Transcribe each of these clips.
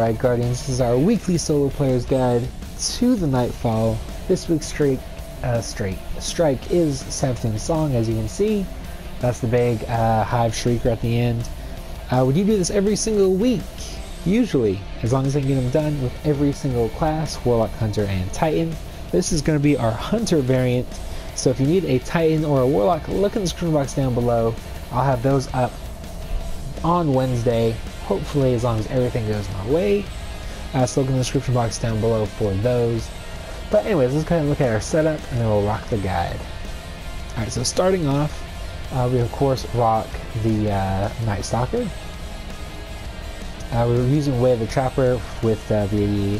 Alright Guardians, this is our weekly solo player's guide to the Nightfall. This week's strike is Savathun's song, as you can see. That's the big hive shrieker at the end. We do this every single week, usually, as long as I can get them done with every single class, Warlock, Hunter, and Titan. This is going to be our Hunter variant, so if you need a Titan or a Warlock, look in the description box down below. I'll have those up on Wednesday, hopefully as long as everything goes my way. So look in the description box down below for those. But anyways, let's go ahead and look at our setup and then we'll rock the guide. Alright, so starting off, we of course rock the Night Stalker. We're using Way of the Trapper with the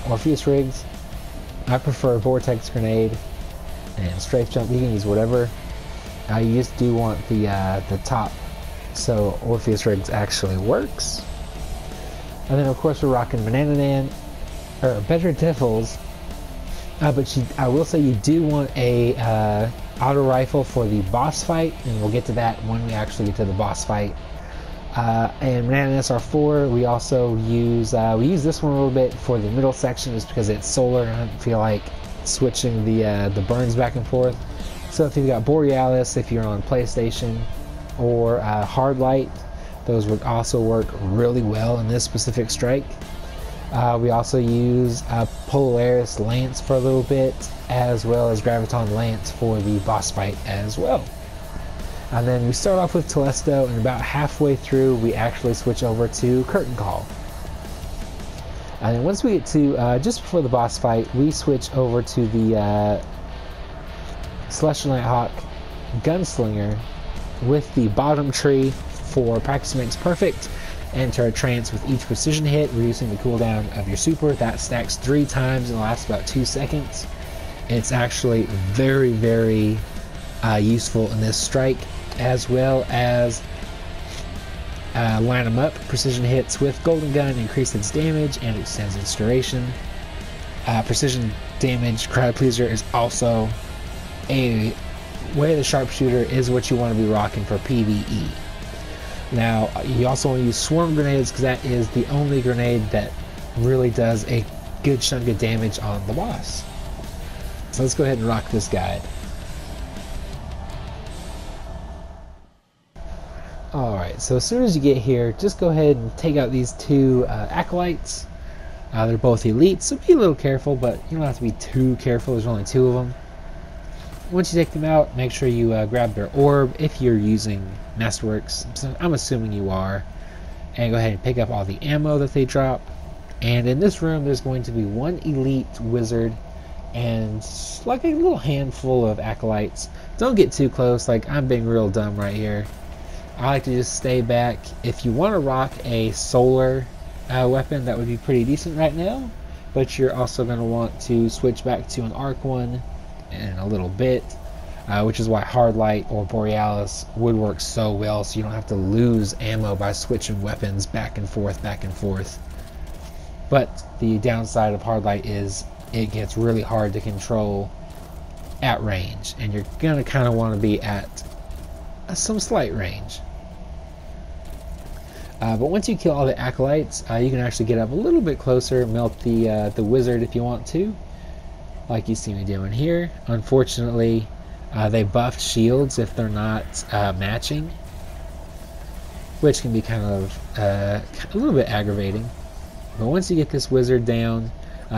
Orpheus rigs. I prefer Vortex Grenade and Strafe Jump. You can use whatever. You just do want the top, so Orpheus rigs actually works. And then of course we're rocking Banana Man, or Better Devils. But I will say you do want a auto rifle for the boss fight, and we'll get to that when we actually get to the boss fight. And Banana SR4, we also use this one a little bit for the middle section, just because it's solar and I don't feel like switching the burns back and forth. So if you've got Borealis, if you're on PlayStation, or Hard Light, those would also work really well in this specific strike. We also use Polaris Lance for a little bit, as well as Graviton Lance for the boss fight as well. And then we start off with Telesto, and about halfway through we actually switch over to Curtain Call. And then once we get to just before the boss fight, we switch over to the Celestial Nighthawk Gunslinger with the bottom tree for Practice Makes Perfect, and Turret Trance with each precision hit, reducing the cooldown of your super. That stacks 3 times and lasts about 2 seconds. It's actually very, very useful in this strike, as well as Line 'em Up precision hits with Golden Gun increase its damage and extends its duration. Precision damage Crowd Pleaser is also a Way of the Sharpshooter is what you want to be rocking for PvE. Now, you also want to use Swarm Grenades, because that is the only grenade that really does a good chunk of damage on the boss. So let's go ahead and rock this guide. Alright, so as soon as you get here, just go ahead and take out these 2 Acolytes. They're both elite, so be a little careful, but you don't have to be too careful. There's only 2 of them. Once you take them out, make sure you grab their orb if you're using Masterworks. So I'm assuming you are. And go ahead and pick up all the ammo that they drop. And in this room, there's going to be 1 elite wizard and like a little handful of acolytes. Don't get too close, like I'm being real dumb right here. I like to just stay back. If you want to rock a solar weapon, that would be pretty decent right now. But you're also going to want to switch back to an arc one in a little bit, which is why Hard Light or Borealis would work so well, so you don't have to lose ammo by switching weapons back and forth. But the downside of Hard Light is it gets really hard to control at range, and you're gonna kind of want to be at some slight range. But once you kill all the acolytes, you can actually get up a little bit closer, melt the wizard if you want to, like you see me doing here. Unfortunately, they buffed shields if they're not matching, which can be kind of a little bit aggravating. But once you get this wizard down,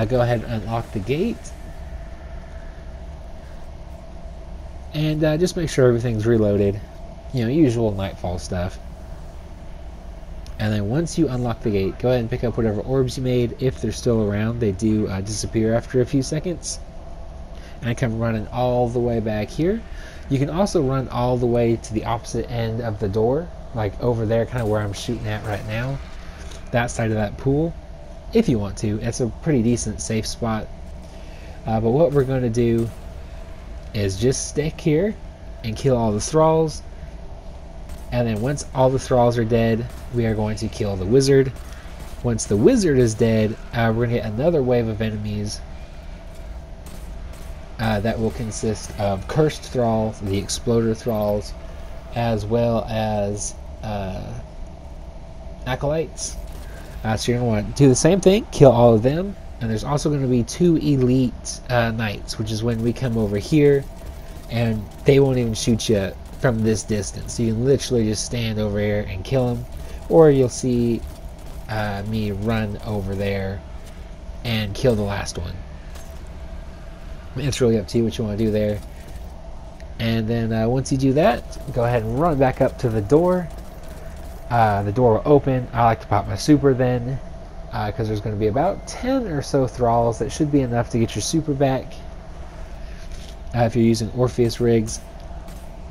go ahead and unlock the gate, and just make sure everything's reloaded. You know, usual Nightfall stuff. And then once you unlock the gate, go ahead and pick up whatever orbs you made. If they're still around, they do disappear after a few seconds. And come running all the way back here. You can also run all the way to the opposite end of the door, like over there, kind of where I'm shooting at right now. That side of that pool, if you want to. It's a pretty decent safe spot. But what we're going to do is just stick here and kill all the thralls. And then once all the thralls are dead, we are going to kill the wizard. Once the wizard is dead, we're going to get another wave of enemies that will consist of cursed thralls, the exploder thralls, as well as acolytes. So you're going to want to do the same thing, kill all of them. And there's also going to be 2 elite knights, which is when we come over here and they won't even shoot you from this distance. So you can literally just stand over here and kill them, or you'll see me run over there and kill the last one. It's really up to you what you want to do there. And then once you do that, go ahead and run back up to the door. The door will open. I like to pop my super then, because there's going to be about 10 or so thralls. That should be enough to get your super back if you're using Orpheus rigs.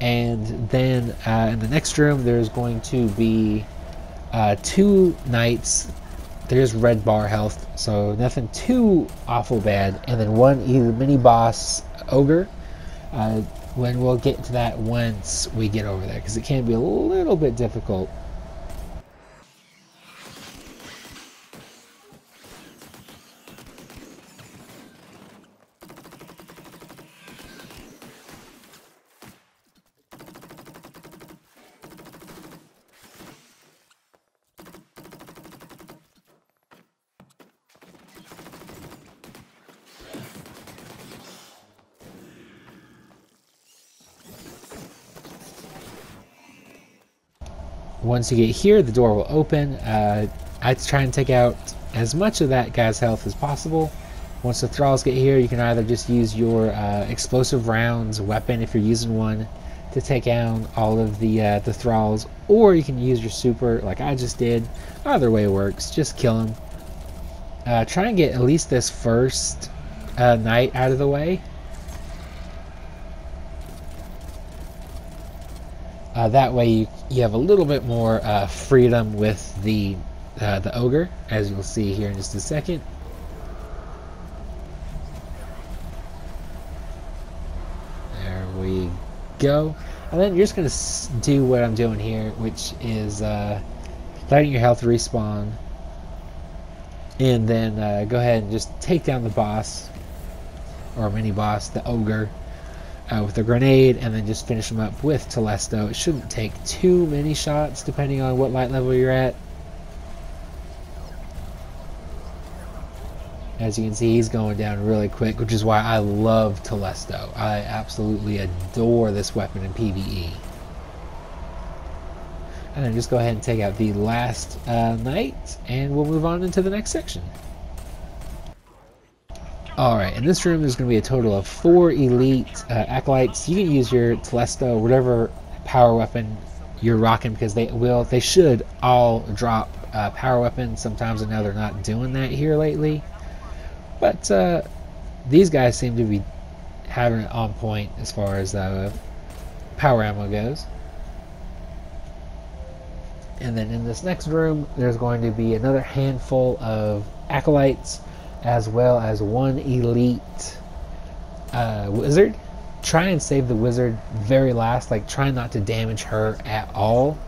And then in the next room, there's going to be 2 knights. There's red bar health, so nothing too awful bad. And then 1 mini boss ogre. When we'll get to that once we get over there, because it can be a little bit difficult. Once you get here, the door will open. I try and take out as much of that guy's health as possible. Once the thralls get here, you can either just use your explosive rounds weapon, if you're using one, to take down all of the thralls, or you can use your super like I just did. Either way works. Just kill him. Try and get at least this first knight out of the way. That way you have a little bit more freedom with the ogre, as you'll see here in just a second. There we go. And then you're just going to do what I'm doing here, which is letting your health respawn. And then go ahead and just take down the boss, or mini boss, the ogre, with a grenade, and then just finish them up with Telesto. It shouldn't take too many shots depending on what light level you're at. As you can see, he's going down really quick, which is why I love Telesto. I absolutely adore this weapon in PvE. And then just go ahead and take out the last knight, and we'll move on into the next section. Alright, in this room there's going to be a total of 4 elite acolytes. You can use your Telesto, whatever power weapon you're rocking, because they should all drop power weapons. Sometimes I know they're not doing that here lately, but these guys seem to be having it on point as far as power ammo goes. And then in this next room there's going to be another handful of acolytes, as well as 1 elite wizard. Try and save the wizard very last. Like, try not to damage her at all,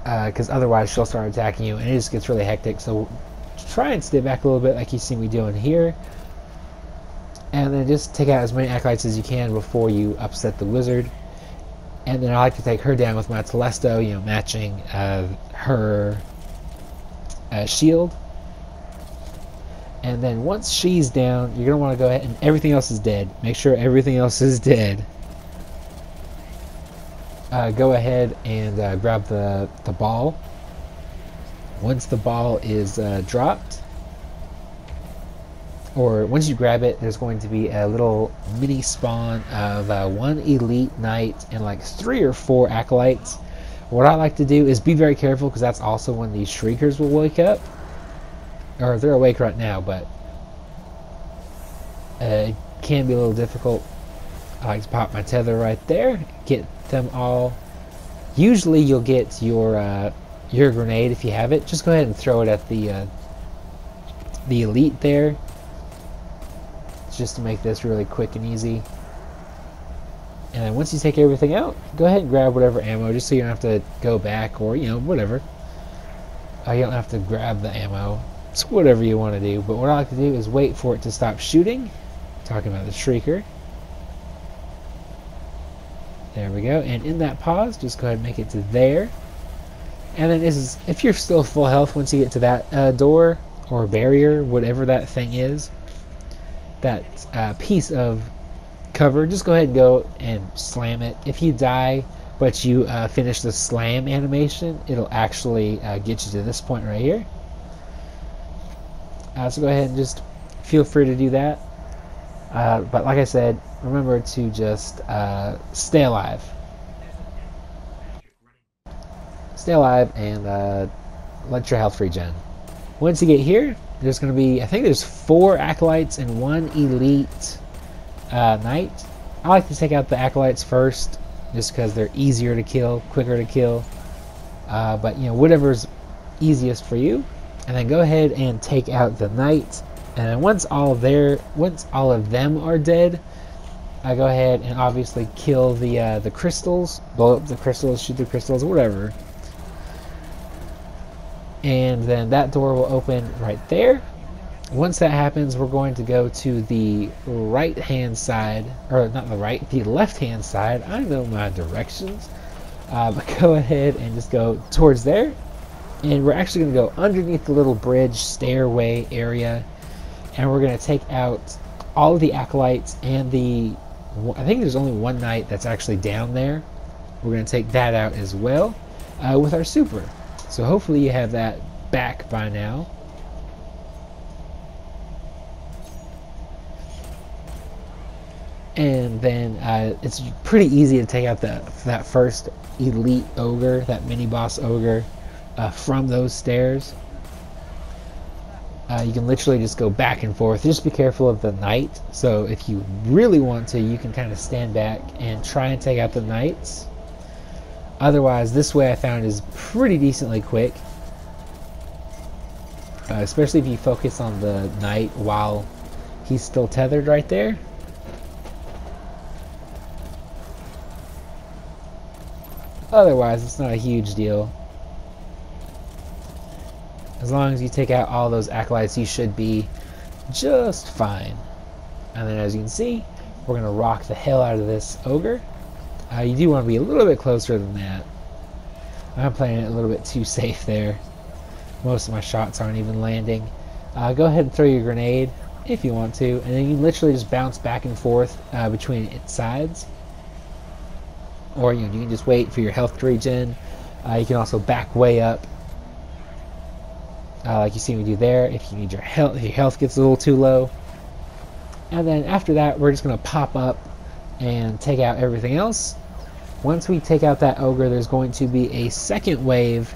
because otherwise she'll start attacking you and it just gets really hectic. So try and stay back a little bit, like you see me doing here, and then just take out as many acolytes as you can before you upset the wizard. And then I like to take her down with my Telesto, you know, matching her shield. And then once she's down, you're going to want to go ahead, and everything else is dead. Make sure everything else is dead. Go ahead and grab the ball. Once the ball is dropped, or once you grab it, there's going to be a little mini spawn of 1 elite knight and like 3 or 4 acolytes. What I like to do is be very careful, because that's also when these shriekers will wake up. Or they're awake right now, but it can be a little difficult. I like to pop my tether right there, get them all. Usually you'll get your grenade if you have it. Just go ahead and throw it at the elite there, just to make this really quick and easy. And then once you take everything out, go ahead and grab whatever ammo, just so you don't have to go back, or whatever. You don't have to grab the ammo. It's whatever you want to do, but what I like to do is wait for it to stop shooting. Talking about the shrieker. There we go, and in that pause, just go ahead and make it to there. And then if you're still full health once you get to that door or barrier, whatever that thing is, that piece of cover, just go ahead and go and slam it. If you die but you finish the slam animation, it'll actually get you to this point right here. So go ahead and just feel free to do that. But like I said, remember to just stay alive. Stay alive and let your health regen. Once you get here, there's going to be, I think there's 4 acolytes and 1 elite knight. I like to take out the acolytes first, just because they're easier to kill, quicker to kill. But you know, whatever's easiest for you. And then go ahead and take out the knight. And then once all of them are dead, go ahead and obviously kill the crystals, blow up the crystals, shoot the crystals, whatever. And then that door will open right there. Once that happens, we're going to go to the right hand side, or not the right, the left hand side. I know my directions, but go ahead and just go towards there. And we're actually going to go underneath the little bridge stairway area, and we're going to take out all of the acolytes and I think there's only 1 knight that's actually down there. We're going to take that out as well with our super. So hopefully you have that back by now. And then it's pretty easy to take out that first elite ogre, that mini boss ogre, from those stairs. You can literally just go back and forth. Just be careful of the knight. So if you really want to, you can kind of stand back and try and take out the knights. Otherwise, this way I found is pretty decently quick. Especially if you focus on the knight while he's still tethered right there. Otherwise, it's not a huge deal. As long as you take out all those acolytes, you should be just fine. And then as you can see, we're going to rock the hell out of this ogre. You do want to be a little bit closer than that. I'm playing it a little bit too safe there. Most of my shots aren't even landing. Go ahead and throw your grenade if you want to, and then you literally just bounce back and forth between its sides. Or you can just wait for your health to regen. You can also back way up, like you see me do there. If you need your health gets a little too low. And then after that, we're just going to pop up and take out everything else. Once we take out that ogre, there's going to be a second wave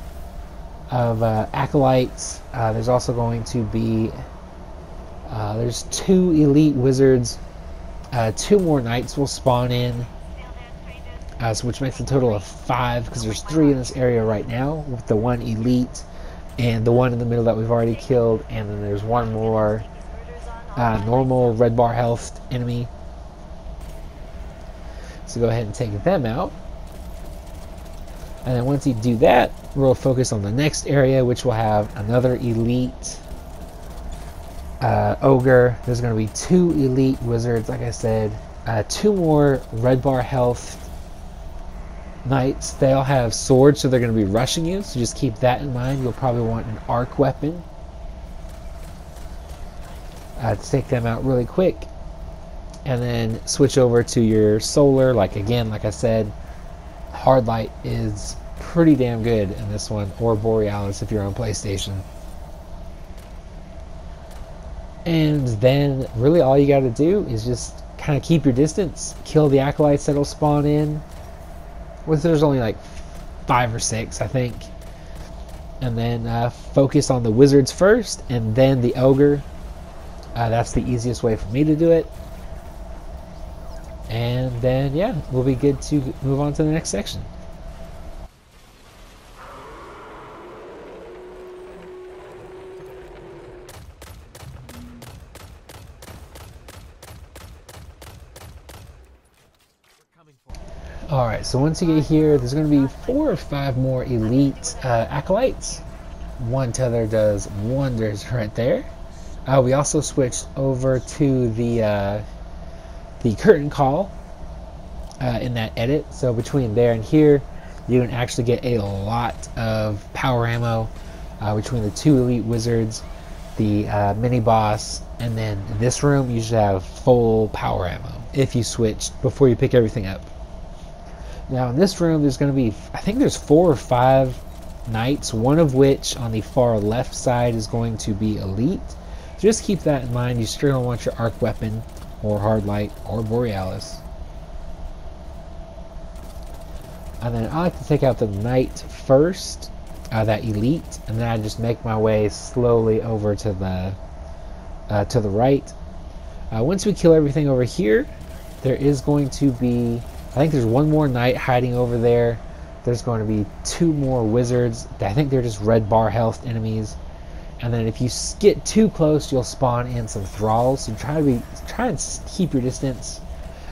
of acolytes. There's also going to be there's 2 elite wizards. 2 more knights will spawn in, so which makes a total of 5, because there's 3 in this area right now, with the 1 elite and the 1 in the middle that we've already killed, and then there's 1 more normal red bar health enemy. So go ahead and take them out. And then once you do that, we'll focus on the next area, which will have another elite ogre. There's going to be 2 elite wizards, like I said, 2 more red bar health knights. They all have swords, so they're going to be rushing you, so just keep that in mind. You'll probably want an arc weapon to take them out really quick. And then switch over to your solar. Like I said, hard light is pretty damn good in this one, or borealis if you're on PlayStation. And then really all you got to do is just kind of keep your distance, kill the acolytes that'll spawn in. There's only like 5 or 6, I think. And then focus on the wizards first, and then the ogre. That's the easiest way for me to do it. And then, yeah, we'll be good to move on to the next section. Alright, so once you get here, there's going to be 4 or 5 more elite acolytes. 1 tether does wonders right there. We also switched over to the curtain call in that edit. So between there and here, you can actually get a lot of power ammo between the 2 elite wizards, the mini boss, and then this room you should have full power ammo if you switch before you pick everything up. Now in this room there's going to be, I think there's 4 or 5 knights, one of which on the far left side is going to be elite. So just keep that in mind. You still don't want your arc weapon or hard light or borealis. And then I like to take out the knight first, that elite, and then I just make my way slowly over to the right. Once we kill everything over here, there is going to be, I think there's 1 more knight hiding over there. There's going to be 2 more wizards. I think they're just red bar health enemies. And then if you get too close, you'll spawn in some thralls. So try and keep your distance.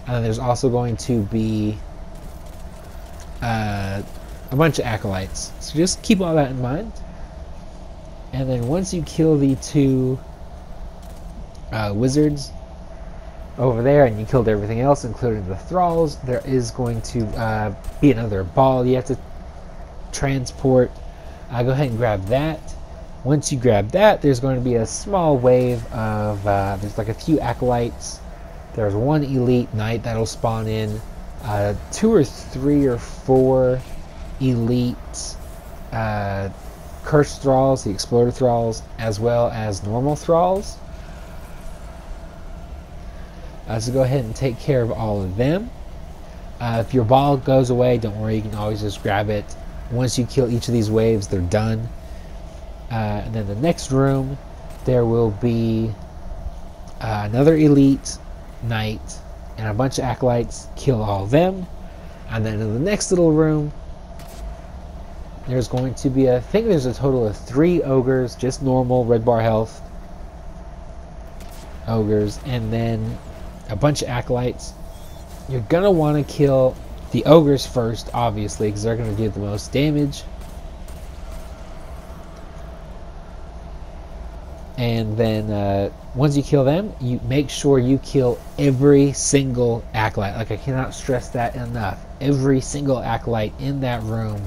And then there's also going to be a bunch of acolytes. So just keep all that in mind. And then once you kill the 2 wizards over there, and you killed everything else, including the thralls, there is going to be another ball you have to transport. Go ahead and grab that. Once you grab that, there's going to be a small wave of, there's like a few acolytes. There's 1 elite knight that'll spawn in, 2 or 3 or 4 elite cursed thralls, the exploder thralls, as well as normal thralls. So go ahead and take care of all of them. If your ball goes away, don't worry, you can always just grab it. Once you kill each of these waves, they're done. And then the next room, there will be another elite knight and a bunch of acolytes. Kill all of them. And then in the next little room, there's going to be, I think there's a total of 3 ogres, just normal red bar health ogres, and then a bunch of acolytes. You're gonna want to kill the ogres first, obviously, because they're going to do the most damage. And then once you kill them, you make sure you kill every single acolyte. Like, I cannot stress that enough. Every single acolyte in that room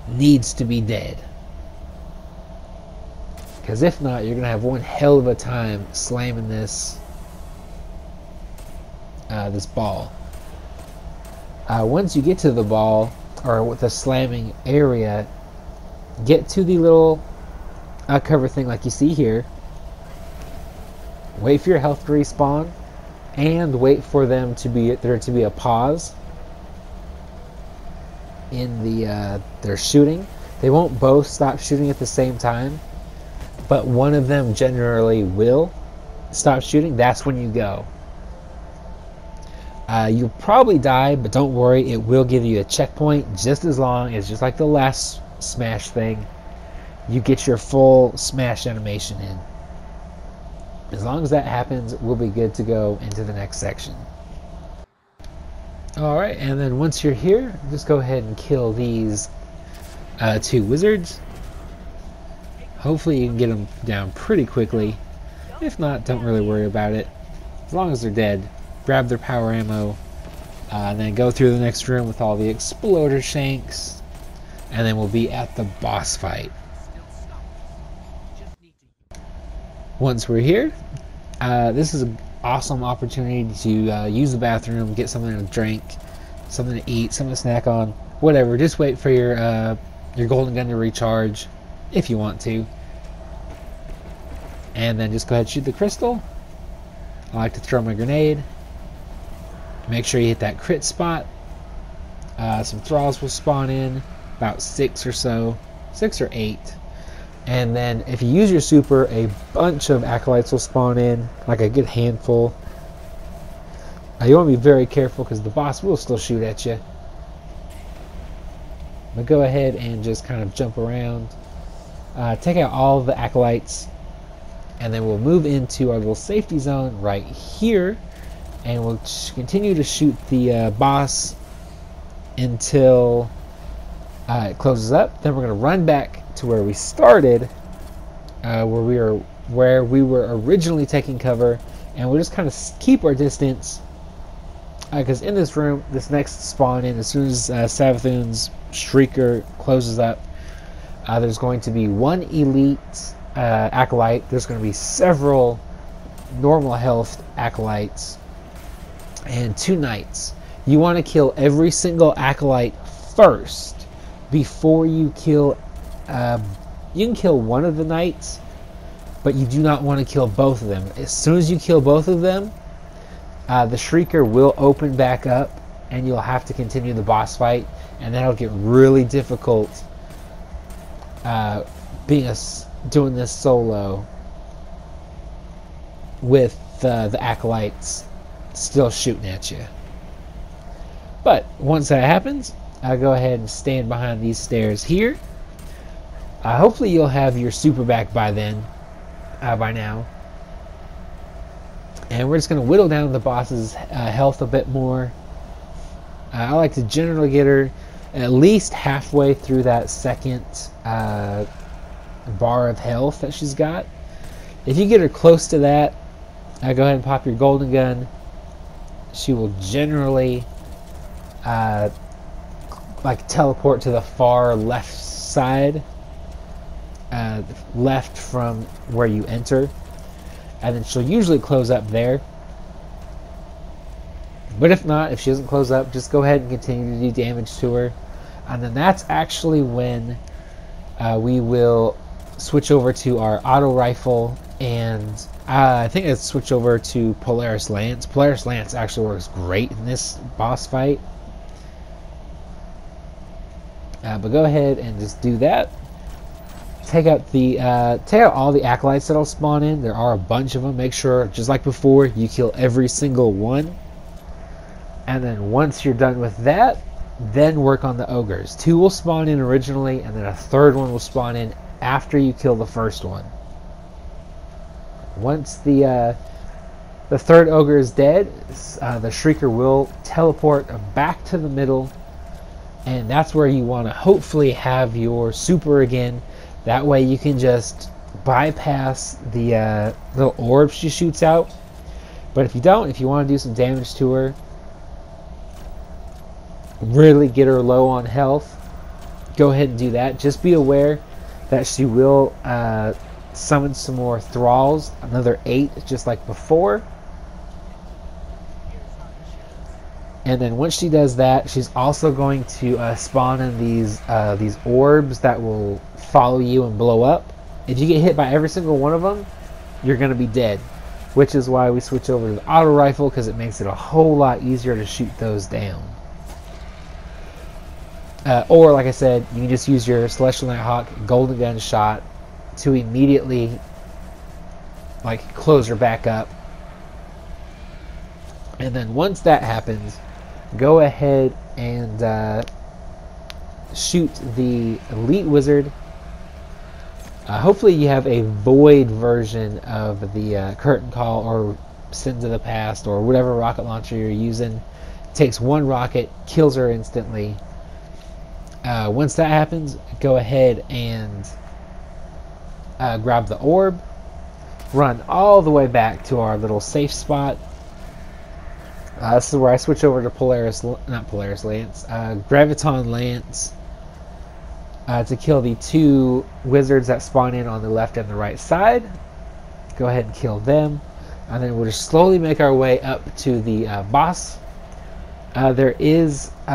needs to be dead. Because if not, you're going to have one hell of a time slamming this this ball. Once you get to the ball, or with the slamming area, get to the little cover thing like you see here. Wait for your health to respawn, and wait for there to be a pause in their shooting. They won't both stop shooting at the same time, but one of them generally will stop shooting. That's when you go. You'll probably die, but don't worry, it will give you a checkpoint just as long as, just like the last smash thing, you get your full smash animation in. As long as that happens, we'll be good to go into the next section. Alright, and then once you're here, just go ahead and kill these 2 wizards. Hopefully you can get them down pretty quickly. If not, don't really worry about it. As long as they're dead, grab their power ammo, and then go through the next room with all the exploder shanks, and then we'll be at the boss fight. Once we're here, this is an awesome opportunity to use the bathroom, get something to drink, something to eat, something to snack on, whatever. Just wait for your golden gun to recharge, if you want to. And then just go ahead and shoot the crystal. I like to throw my grenade. Make sure you hit that crit spot. Some thralls will spawn in, about 6 or so, 6 or 8. And then if you use your super, a bunch of acolytes will spawn in, like a good handful. You want to be very careful because the boss will still shoot at you. But go ahead and just kind of jump around. Take out all of the acolytes. And then we'll move into our little safety zone right here. And we'll continue to shoot the boss until it closes up. Then we're going to run back to where we started, where we were originally taking cover, and we'll just kind of keep our distance Because in this room, this next spawn in, as soon as Savathun's Shrieker closes up, there's going to be one elite acolyte. There's going to be several normal health acolytes and 2 knights. You want to kill every single acolyte first before you kill. You can kill one of the knights, but you do not want to kill both of them. As soon as you kill both of them, the Shrieker will open back up, and you'll have to continue the boss fight, and that'll get really difficult. Doing this solo with the acolytes still shooting at you. But once that happens, I'll go ahead and stand behind these stairs here. Hopefully you'll have your super back by then, by now. And we're just going to whittle down the boss's health a bit more. I like to generally get her at least halfway through that second bar of health that she's got. If you get her close to that, go ahead and pop your golden gun. She will generally like teleport to the far left side, left from where you enter, and then she'll usually close up there. But if not, if she doesn't close up, just go ahead and continue to do damage to her, and then that's actually when we will switch over to our auto rifle, and I think I'd switch over to Polaris Lance. Polaris Lance actually works great in this boss fight. But go ahead and just do that. Take out all the acolytes that'll spawn in. There are a bunch of them. Make sure, just like before, you kill every single one. And then once you're done with that, then work on the ogres. 2 will spawn in originally, and then a 3rd one will spawn in after you kill the first one. Once the 3rd ogre is dead, the Shrieker will teleport back to the middle, and that's where you want to hopefully have your super again. That way you can just bypass the little orb she shoots out. But if you don't, if you want to do some damage to her, really get her low on health, go ahead and do that. Just be aware that she will summon some more thralls, another 8 just like before. And then once she does that, she's also going to spawn in these orbs that will follow you and blow up. If you get hit by every single one of them, you're going to be dead, which is why we switch over to the auto rifle, because it makes it a whole lot easier to shoot those down. Or, like I said, you can just use your Celestial Nighthawk golden gun shot to immediately close her back up. And then once that happens, go ahead and shoot the elite wizard. Hopefully you have a void version of the curtain call or sins of the past or whatever rocket launcher you're using. It takes 1 rocket, kills her instantly. Once that happens, go ahead and grab the orb, run all the way back to our little safe spot. This is where I switch over to Graviton Lance to kill the 2 wizards that spawn in on the left and the right side. Go ahead and kill them, and then we'll just slowly make our way up to the boss.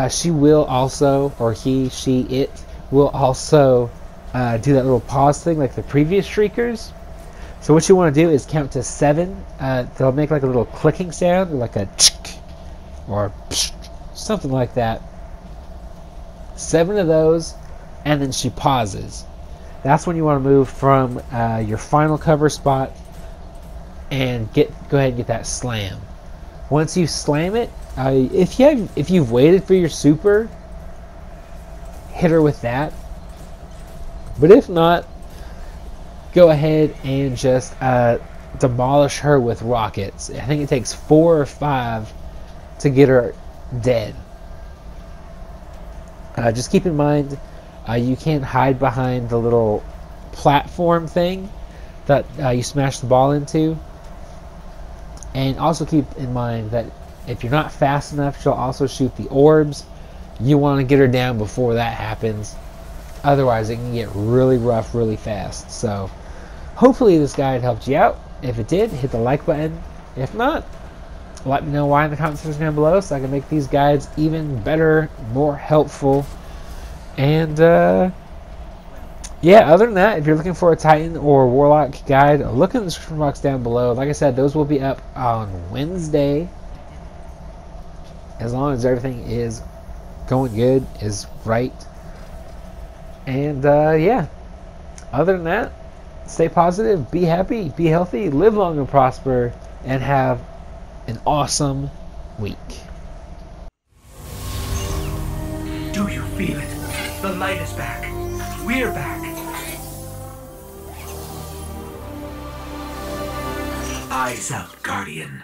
She will also, or he, she, it will also do that little pause thing like the previous Shriekers. So what you want to do is count to 7. They'll make like a little clicking sound, like a tsk or psh, something like that. 7 of those, and then she pauses. That's when you want to move from your final cover spot and go ahead and get that slam. Once you slam it, if you've waited for your super, hit her with that. But if not, go ahead and just demolish her with rockets. I think it takes 4 or 5 to get her dead. Just keep in mind, you can't hide behind the little platform thing that you smash the ball into. And also keep in mind that If you're not fast enough, she'll also shoot the orbs. You want to get her down before that happens. Otherwise, it can get really rough really fast. So, hopefully this guide helped you out. If it did, hit the like button. If not, let me know why in the comment section down below so I can make these guides even better, more helpful. And, yeah, other than that, if you're looking for a Titan or Warlock guide, look in the description box down below. Like I said, those will be up on Wednesday. As long as everything is going good, is right. And, yeah. Other than that, stay positive, be happy, be healthy, live long and prosper, and have an awesome week. Do you feel it? The light is back. We're back. Eyes out, Guardian.